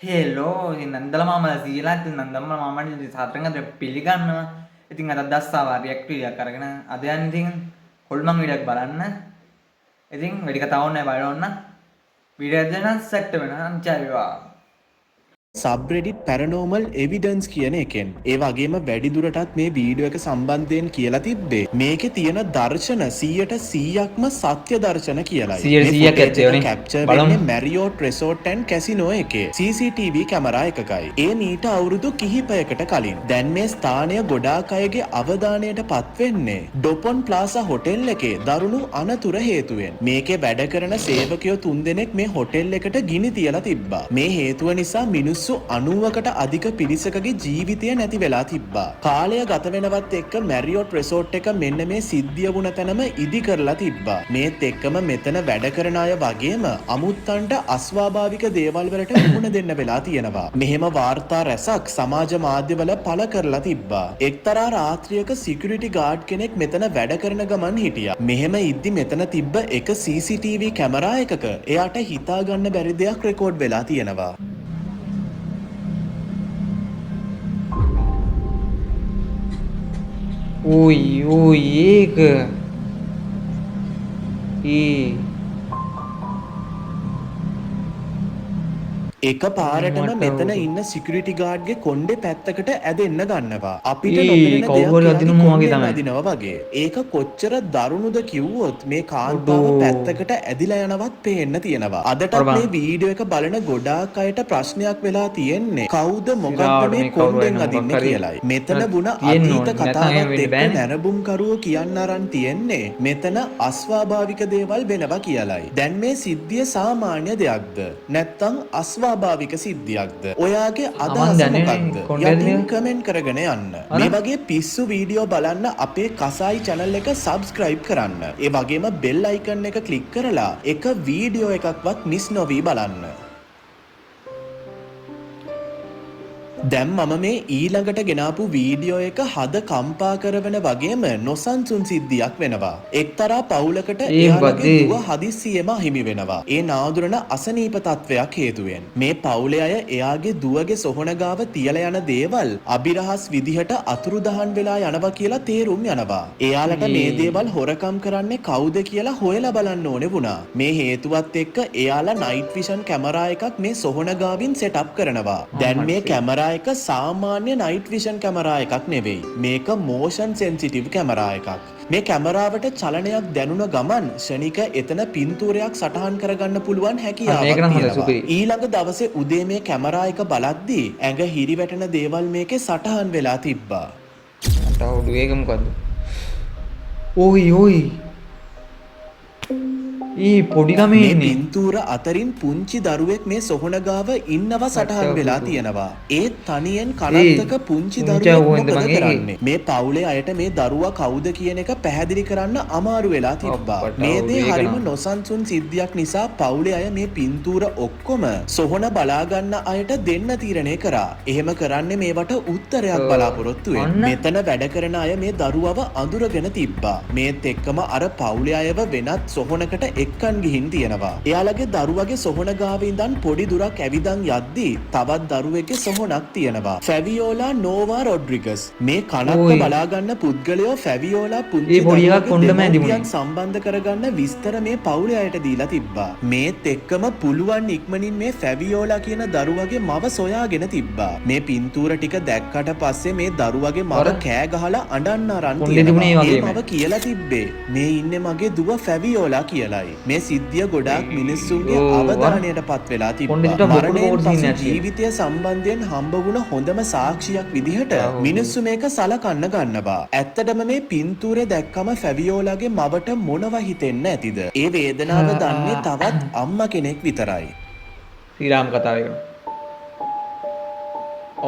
Hello ඉතින් නන්දල මාමලා සීලා ඉතින් නන්දම්ම මාමන් ඉතින් සාතරෙන් අද පිළිගන්නවා. ඉතින් අද දස්සාවා රියැක්ට් වීඩියෝක් අරගෙන අද යන්නේ ඉතින් හොල්මන් වීඩියෝක් බලන්න. ඉතින් වැඩි කතාවක් නැහැ බලන්න. වීඩියෝ එක දැන් සෙට් වෙනවා නම් ජයවා. සබ්‍රෙඩිට් පැරනෝමල් එවිඩන්ස් කියන එකෙන් ඒ වගේම වැඩිදුරටත් මේ වීඩියෝ එක සම්බන්ධයෙන් කියලා තිබ්බේ මේකේ තියෙන දර්ශන 100%ක්ම සත්‍ය දර්ශන කියලායි. 100ක් ඇත්තේ කැප්චර් වෙන්නේ මැරියෝට් රෙසෝට් ඇන්ඩ් කැසිනෝ එකේ CCTV කැමරා එකකයි. ඒ මීට අවුරුදු කිහිපයකට කලින්. දැන් මේ ස්ථානය ගොඩාක් අයගේ අවධානයට පත් වෙන්නේ ඩොපොන් ප්ලාසා හොටෙල් එකේ දරුණු අනතුර හේතුවෙන්. මේකේ වැඩ කරන සේවකයෝ 3 දෙනෙක් මේ හොටෙල් එකට ගිනි තියලා තිබ්බා. මේ හේතුව නිසා මිනිස්සු 90කට අධික පිරිසකගේ ජීවිතය නැති වෙලා තිබ්බා. කාලය ගත වෙනවත් එක්ක මැරියොට් රෙසෝට් එක මෙන්න මේ සිද්ධිය වුණ තැනම ඉදි කරලා තිබ්බා. මේත් එක්කම මෙතන වැඩ කරන අය වගේම අමුත්තන්ට අස්වාභාවික දේවල් වලට මුහුණ දෙන්න වෙලා තියෙනවා. මෙහෙම වාර්තා රැසක් සමාජ මාධ්‍යවල පළ කරලා තිබ්බා. එක්තරා රාත්‍රියක සිකියුරිටි ගාඩ් කෙනෙක් මෙතන වැඩ කරන ගමන් හිටියා. මෙහෙම ඉද්දි මෙතන තිබ්බ එක CCTV කැමරා එකක එයාට හිතා ගන්න බැරි දෙයක් රෙකෝඩ් වෙලා තියෙනවා. ඌයි ඒක එක පාරටම මෙතන ඉන්න සිකියුරිටි ගාඩ්ගේ කොණ්ඩේ පැත්තකට ඇදෙන්න ගන්නවා. අපිට කවුරු අදිනවා වගේ තමයි. අදිනවා වගේ. ඒක කොච්චර දරුණුද කිව්වොත් මේ කාන්තාව පැත්තකට ඇදිලා යනවත් පේන්න තියෙනවා. අදටත් මේ වීඩියෝ එක බලන ගොඩාක් අයට ප්‍රශ්නයක් වෙලා තියෙන්නේ කවුද මොකක්ද මේ කොණ්ඩෙන් අදින්නේ කියලායි. මෙතන වුණ අතීත කතාවත් එක්ක නැරඹුම්කරුවෝ කියන්න අරන් තියෙන්නේ මෙතන අස්වාභාවික දේවල් වෙනවා කියලායි. දැන් මේ සිද්ධිය සාමාන්‍ය දෙයක්ද නැත්නම් ස්වාභාවික සිද්ධියක්ද? ඔයාගේ අදහස මොකක්ද? යටින් කමෙන්ට් කරගෙන යන්න. මේ වගේ පිස්සු වීඩියෝ බලන්න අපේ කසායි channel එක subscribe කරන්න. ඒ වගේම bell icon එක click කරලා එක වීඩියෝ එකක්වත් miss නොවි බලන්න. දැන් මම මේ ඊළඟට ගෙනාපු වීඩියෝ එක හද කම්පා කරවන වගේම නොසන්සුන් සිද්ධියක් වෙනවා. එක්තරා පවුලකට එයාගේ දුව හදිස්සියෙම අහිමි වෙනවා. ඒ නාදුරන අසනීප තත්වයක් හේතුවෙන්. මේ පවුලේ අය එයාගේ දුවගේ සොහොන ගාව තියලා යන දේවල් අබිරහස් විදිහට අතුරුදහන් වෙලා යනවා කියලා තේරුම් යනවා. එයාලට මේ දේවල් හොරකම් කරන්නේ කවුද කියලා හොයලා බලන්න ඕනේ වුණා. මේ හේතුවත් එක්ක එයාලා නයිට් විෂන් කැමරා එකක් මේ සොහොන ගාවින් සෙට් අප් කරනවා. දැන් මේ කැමරා එක සාමාන්‍ය නයිට් විෂන් කැමරා එකක් නෙවෙයි. මේක මෝෂන් සෙන්සිටිව් කැමරා එකක්. මේ කැමරාවට චලනයක් දැනුන ගමන් ෂණික එතන පින්තූරයක් සටහන් කරගන්න පුළුවන් හැකියාවක් තියෙනවා. ඊළඟ දවසේ උදේ මේ කැමරා එක බලද්දී ඇඟ හිරිවැටෙන දේවල් මේකේ සටහන් වෙලා තිබ්බා. අටවුඩු ඒක මොකද්ද? ඕයි පොඩි ළමයි ඉන්නේ. පින්තූර අතරින් පුංචි දරුවෙක් මේ සොහොන ගාව ඉන්නවා සටහන් වෙලා තියෙනවා. ඒ තනියෙන් කනත්තක පුංචි දරුවෙක් මොකද කරන්නේ? මේ පවුලේ අයට මේ දරුවා කවුද කියන එක පැහැදිලි කරන්න අමාරු වෙලා තිබ්බා. මේ දේ හරිම නොසන්සුන් සිද්ධියක් නිසා පවුලේ අය මේ පින්තූර ඔක්කොම සොහොන බලා ගන්න අයට දෙන්න තීරණය කරා. එහෙම කරන්නේ මේවට උත්තරයක් බලාපොරොත්තු වෙන්න. මෙතන වැඩ කරන අය මේ දරුවව අඳුරගෙන තිබ්බා. මේත් එක්කම අර පවුලේ අයව වෙනත් සොහොනකට එක්කන් ගිහින් තියෙනවා. එයාලගේ දරුවගේ සොහොන ගාව ඉඳන් පොඩි දුරක් ඇවිදන් යද්දී තවත් දරුවෙක්ගේ සොහොනක් තියෙනවා. ෆැවියෝලා නෝවා රොඩ්රිගස්. මේ කනක්ක බලා ගන්න පුද්ගලයෝ ෆැවියෝලා පුංචි දරුවෙක් සම්බන්ධ කරගන්න විස්තර මේ පවුලේ අයට දීලා තිබ්බා. මේත් එක්කම පුළුවන් ඉක්මනින් මේ ෆැවියෝලා කියන දරුවගේ මව සොයාගෙන තිබ්බා. මේ පින්තූර ටික දැක්කට පස්සේ මේ දරුවගේ මව කෑ ගහලා අඬන්න අරන් තියෙනවා. ඒ මව කියලා තිබ්බේ මේ ඉන්නේ මගේ දුව ෆැවියෝලා කියලායි. මේ සිද්ධිය ගොඩාක් මිනිස්සුන්ගේ අවධානයට පත් වෙලා තිබ්බා. මරණයෙන් පසු ජීවිතය සම්බන්ධයෙන් හම්බ වුණ හොඳම සාක්ෂියක් විදිහට මිනිස්සු මේක සලකන්න ගන්නවා. ඇත්තටම මේ පින්තූරේ දැක්කම ෆැවියෝලාගේ මවට මොනවා හිතෙන්න ඇතිද? ඒ වේදනාව දන්නේ තවත් අම්මා කෙනෙක් විතරයි. ශ්‍රීරාම කතාව එක.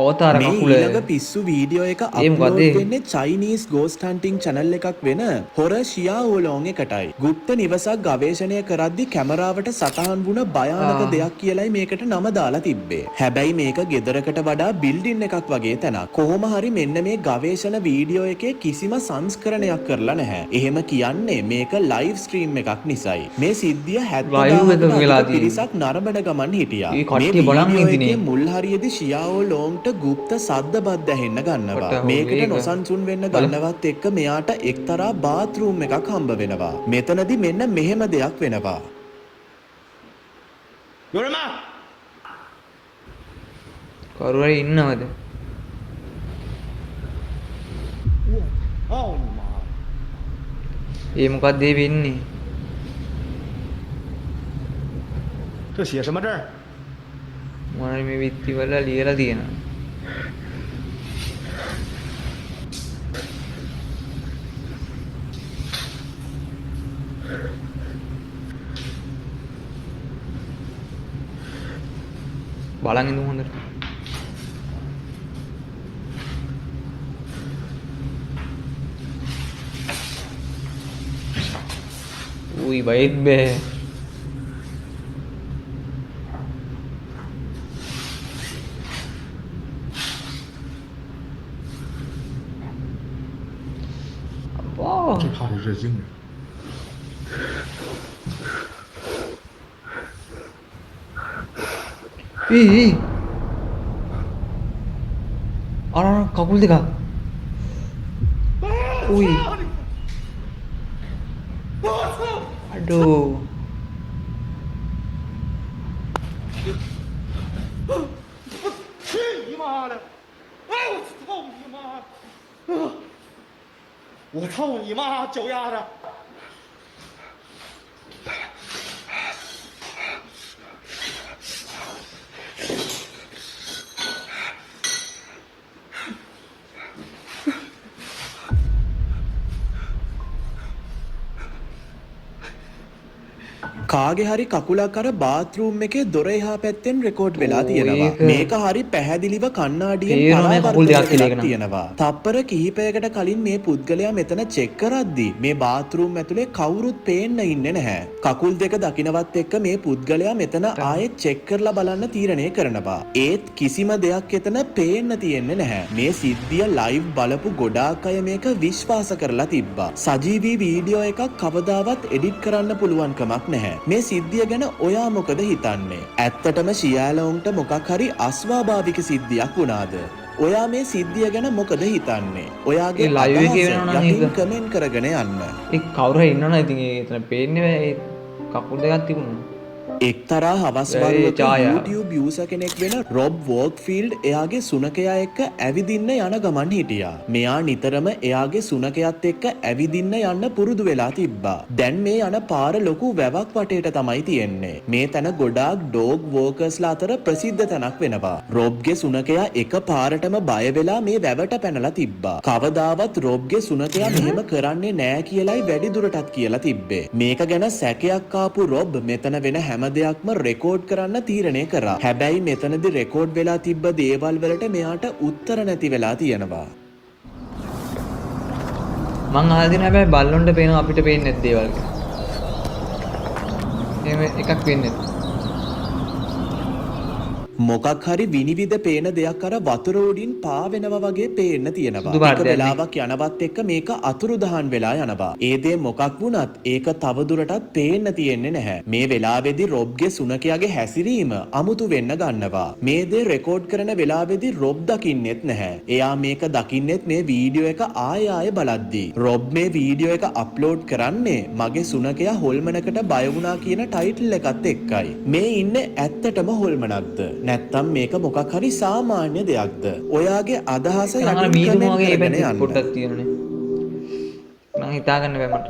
අවතාර මේ කකුල ඊළඟ පිස්සු වීඩියෝ එක ඒ මොකද අප්ලෝඩ් වෙන්නේ Chinese ghost hunting channel එකක් වෙන හොර ශියාවෝලෝන් එකටයි. ගුප්ත නිවසක් ගවේෂණය කරද්දි කැමරාවට සටහන් වුණ භයානක දෙයක් කියලයි මේකට නම දාලා තිබ්බේ. හැබැයි මේක ගෙදරකට වඩා බිල්ඩින් එකක් වගේ තැනක්. කොහොම හරි මෙන්න මේ ගවේෂණ වීඩියෝ එකේ කිසිම සංස්කරණයක් කරලා නැහැ. එහෙම කියන්නේ මේක ලයිව් ස්ට්‍රීම් එකක් නිසායි. මේ සිද්ධිය 70,000කට අධික පිරිසක් නරඹන ගමන් හිටියා. මේ වීඩියෝ එකේ මුල් හරියේදී ශියාවෝලෝන් ගුප්ත සද්ද බද්ද ඇහෙන්න ගන්නවා. මේකට නොසන්සුන් වෙන්න ගන්නවත් එක්ක මෙයාට එක්තරා බාත්රූම් එකක් හම්බ වෙනවා. මෙතනදි මෙන්න මෙහෙම දෙයක් වෙනවා. 有人吗？ කවුරු හරි ඉන්නවද? 我操你妈！ ඒ මොකක්ද ඒ වෙන්නේ? 这写什么字儿？ මොනවද මේ විත්ති වල ලියලා තියෙනවා? බලන් ඉඳමු හොඳට. උයි බයිත් බෑ. අబ్బා 最怕是这惊人。 ඒ අර කකුල් දෙක උයි අඩෝ我操你妈！脚丫子！ කාගේ හරි කකුලක් අර බාත්රූම් එකේ දොර එහා පැත්තෙන් රෙකෝඩ් වෙලා තියෙනවා. මේක හරි පැහැදිලිව කණ්ණාඩියෙන් පරාවර්තනයක් තියෙනවා. තප්පර කිහිපයකට කලින් මේ පුද්ගලයා මෙතන චෙක් කරද්දී මේ බාත්රූම් ඇතුලේ කවුරුත් පේන්න ඉන්නේ නැහැ. කකුල් දෙක දකින්නවත් එක්ක මේ පුද්ගලයා මෙතන ආයෙත් චෙක් කරලා බලන්න තීරණය කරනවා. ඒත් කිසිම දෙයක් එතන පේන්න තියෙන්නේ නැහැ. මේ සිද්ධිය ලයිව් බලපු ගොඩාක් අය මේක විශ්වාස කරලා තිබ්බා. සජීවී වීඩියෝ එකක් කවදාවත් එඩිට් කරන්න පුළුවන් කමක් නැහැ. මේ සිද්ධිය ගැන ඔයා මොකද හිතන්නේ? ඇත්තටම ශියාලෝන්ට මොකක් හරි අස්වාභාවික සිද්ධියක් වුණාද? ඔයා මේ සිද්ධිය ගැන මොකද හිතන්නේ? ඔයාගේ ලයිව් එකේ වෙනවනම් යටින් කමෙන්ට් කරගෙන යන්න. ඒ කවුරු හරි ඉන්නවනේ ඉතින් ඒ එතන පේන්නේ ඒ කකුල් දෙකක් තිබුණා. එක්තරා හවස් වරුවක YouTube user කෙනෙක් වෙන රොබ් වෝක්ෆීල්ඩ් එයාගේ සුනකයා එක්ක ඇවිදින්න යන ගමන් හිටියා. මෙයා නිතරම එයාගේ සුනකයාත් එක්ක ඇවිදින්න යන්න පුරුදු වෙලා තිබ්බා. දැන් මේ යන පාර ලොකු වැවක් වටේට තමයි තියෙන්නේ. මේ තැන ගොඩාක් ඩොග් වෝකර්ස්ලා අතර ප්‍රසිද්ධ තැනක් වෙනවා. රොබ්ගේ සුනකයා එක පාරටම බය වෙලා මේ වැවට පැනලා තිබ්බා. කවදාවත් රොබ්ගේ සුනකයා මෙහෙම කරන්නේ නෑ කියලායි වැඩි දුරටත් කියලා තිබ්බේ. මේක ගැන සැකයක් ආපු රොබ් මෙතන වෙන හැම දෙයක්ම රෙකෝඩ් කරන්න තීරණය කරා. හැබැයි මෙතනදී රෙකෝඩ් වෙලා තිබ්බ දේවල් වලට මෙයාට උත්තර නැති වෙලා තියෙනවා. මං අහලා තියෙන හැබැයි බල්ලොන්ට පේනවා අපිට පේන්නේ නැති දේවල් කියලා. එහෙම එකක් වෙන්නේ නැහැ. මොකක් හරි විනිවිද පේන දෙයක් අර වතුර උඩින් පාවෙනවා වගේ පේන්න තියෙනවා. එක වෙලාවක් යනවත් එක්ක මේක අතුරුදහන් වෙලා යනවා. ඒ දේ මොකක් වුණත් ඒක තවදුරටත් පේන්න තියෙන්නේ නැහැ. මේ වෙලාවේදී රොබ්ගේ සුනකයාගේ හැසිරීම අමුතු වෙන්න ගන්නවා. මේ දේ රෙකෝඩ් කරන වෙලාවේදී රොබ් දකින්නෙත් නැහැ. එයා මේක දකින්නෙත් මේ වීඩියෝ එක ආයෙ බලද්දී. රොබ් මේ වීඩියෝ එක අප්ලෝඩ් කරන්නේ මගේ සුනකයා හොල්මනකට බය වුණා කියන ටයිටල් එකත් එක්කයි. මේ ඉන්නේ ඇත්තටම හොල්මනක්ද? නැත්තම් මේක මොකක් හරි සාමාන්‍ය දෙයක්ද? ඔයාගේ අදහස යටින් කමෙන්ට් කරගෙන යන්න. පොඩ්ඩක් තියෙනනේ. මම හිතා ගන්න බෑ මට.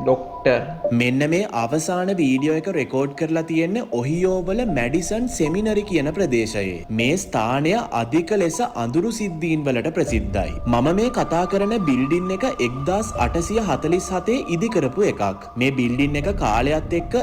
ඩොක් ඩොක්ටර්. මෙන්න මේ අවසාන වීඩියෝ එක රෙකෝඩ් කරලා තියෙන්නේ ඔහියෝ වල මැඩිසන් සෙමිනරි කියන ප්‍රදේශයේ. මේ ස්ථානය අධික ලෙස අඳුරු සිද්ධීන් වලට ප්‍රසිද්ධයි. මම මේ කතා කරන බිල්ඩින් එක 1847 ඉදි කරපු එකක්. මේ බිල්ඩින් එක කාලයත් එක්ක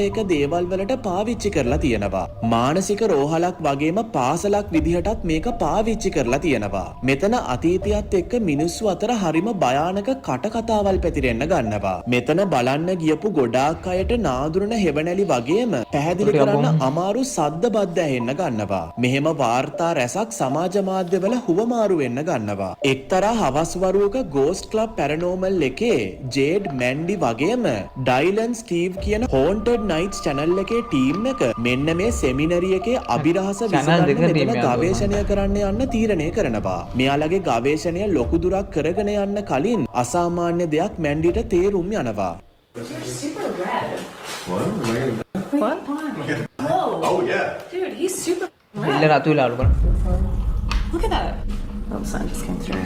එක දේවල් වලට පාවිච්චි කරලා තියෙනවා. මානසික රෝහලක් වගේම පාසලක් විදිහටත් මේක පාවිච්චි කරලා තියෙනවා. මෙතන අතීතයත් එක්ක මිනිස්සු අතර හරිම භයානක කටකතාවල් පැතිරෙන්න ගන්නවා. මෙතන බලන්න ගියපු ගොඩාක් අයට නාදුරන හෙවණැලි වගේම පැහැදිලි කරන්න අමාරු සද්ද බද්ද ඇහෙන්න ගන්නවා. මෙහෙම වාර්තා රැසක් සමාජ මාධ්‍යවල හුවමාරු වෙන්න ගන්නවා. එක්තරා හවස්වරුවක ගෝස්ට් ක්ලබ් පැරනෝමල් එකේ ජේඩ් මැන්ඩි වගේම ඩයිලන් ස්ටීව් කියන හෝන්ටඩ් නයිට්ස් channel එකේ ටීම් එක මෙන්න මේ සෙමිනරි එකේ අභිරහස විසඳන්න මෙතන ගවේෂණය කරන්න යන්න තීරණය කරනවා. මෙයාලගේ ගවේෂණය ලොකු දුරක් කරගෙන යන්න කලින් අසාමාන්‍ය දෙයක් මැන්ඩිට තේරුම් යනවා. What? Whoa. Oh yeah. Dude, he's super ඉල්ල රතු වෙලා අලු කරන. Look at that. Oh, the sun just came through.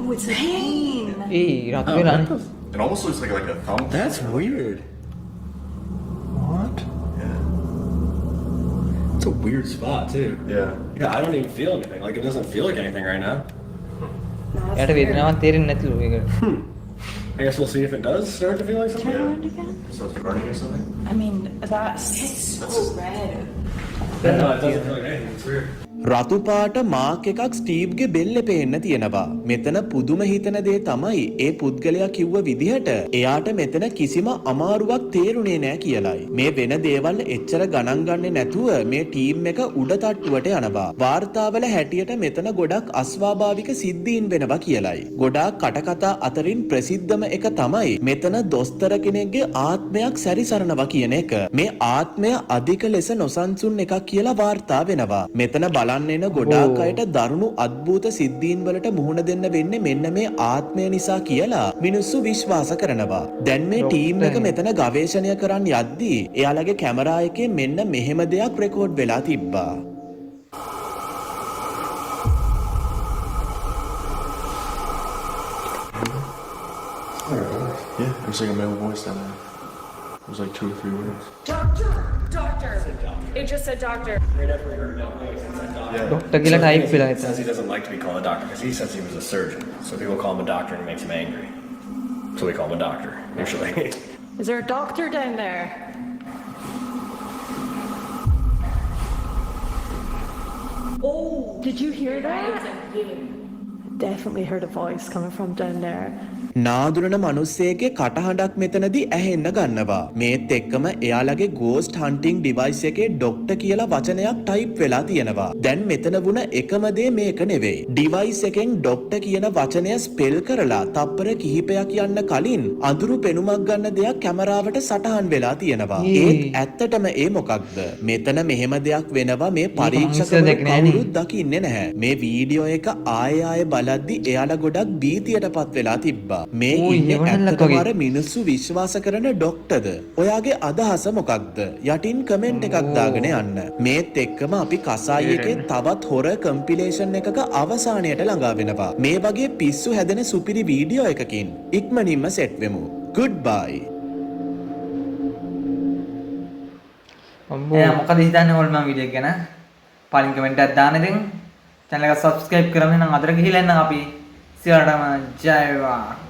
Oh, it's a pain. ඒ රතු වෙලානේ. It almost looks like a thumb. That's weird. What? It's a weird spot too. Yeah. Yeah, I don't even feel anything. Like it doesn't feel like anything right now. එයාට වේදනාවක් තේරෙන්නේ නැතිලු ඒක. I guess we'll see if it does start to feel like something. Turn around again. So it's burning or something? I mean, that's it's so red. Yeah, no, it doesn't feel like anything. It's weird. රතු පාට mark එකක් ස්ටීව්ගේ බෙල්ලේ පේන්න තියෙනවා. මෙතන පුදුම හිතන දේ තමයි ඒ පුද්ගලයා කිව්ව විදිහට එයාට මෙතන කිසිම අමාරුවක් තේරුනේ නෑ කියලයි. මේ වෙන දේවල් එච්චර ගණන් ගන්නේ නැතුව මේ ටීම් එක උඩ තට්ටුවට යනවා. වාර්තාවල හැටියට මෙතන ගොඩක් අස්වාභාවික සිද්ධීන් වෙනවා කියලයි. ගොඩාක් කටකතා අතරින් ප්‍රසිද්ධම එක තමයි මෙතන දොස්තර කෙනෙක්ගේ ආත්මයක් සැරිසරනවා කියන එක. මේ ආත්මය අධික ලෙස නොසන්සුන් එකක් කියලා වාර්තා වෙනවා. මෙතන බලන්න එන ගොඩාක් අයට දරුණු අద్භූත සිද්ධීන් වලට මුහුණ දෙන්න වෙන්නේ මෙන්න මේ ආත්මය නිසා කියලා මිනිස්සු විශ්වාස කරනවා. දැන් මේ ටීම් එක මෙතන ගවේෂණය කරන්න යද්දී එයාලගේ කැමරා එකේ මෙන්න මෙහෙම දෙයක් රෙකෝඩ් වෙලා තිබ්බා. Yeah, there's like a male voice down there. It was like 2 or 3 words. Doctor, doctor. It just said doctor. Right after we heard that voice, it said doctor. Doctor කියලා type වෙලා He says he doesn't like to be called a doctor because he says he was a surgeon. So people call him a doctor and it makes him angry. So we call him a doctor, usually. Is there a doctor down there? Oh, did you hear that? Definitely heard a voice coming from down there. නාදුරන මිනිස්සෙගේ කටහඬක් මෙතනදී ඇහෙන්න ගන්නවා. මේත් එක්කම එයාලගේ ghost hunting device එකේ doctor කියලා වචනයක් type වෙලා තියෙනවා. දැන් මෙතන වුණ එකම දේ මේක නෙවෙයි. ඩිවයිස් එකෙන් ඩොක්ටර් කියන වචනය ස්පෙල් කරලා තප්පර කිහිපයක් යන්න කලින් අඳුරු පෙනුමක් ගන්න දෙයක් කැමරාවට සටහන් වෙලා තියෙනවා. ඒත් ඇත්තටම ඒ මොකක්ද? මෙතන මෙහෙම දෙයක් වෙනවා මේ පරීක්ෂකවරු කවුරුත් දකින්නේ නැහැ. මේ වීඩියෝ එක ආයෙ බලද්දි එයාලා ගොඩක් බීතියටපත් වෙලා තිබ්බා. මේ ඉන්නේ ඇත්තටම අර මිනිස්සු විශ්වාස කරන ඩොක්ටර්ද? ඔයාගේ අදහස මොකක්ද? යටින් කමෙන්ට් එකක් දාගෙන යන්න. මේත් එක්කම අපි කසායි එකේ තවත් හොර කම්පිලේෂන් එකක අවසානයට ළඟා වෙනවා. මේ වගේ පිස්සු හැදෙන සුපිරි වීඩියෝ එකකින් ඉක්මනින්ම සෙට් වෙමු. goodbye. එහෙනම් මොකද හිතන්නේ ඕල්මන් වීඩියෝ එක ගැන? පලින් කමෙන්ට් එකක් දාන්න ඉතින් channel එක subscribe කරගෙන නම් අතර ගිහිල්ලා එන්න අපි සියලටම ජය වේවා.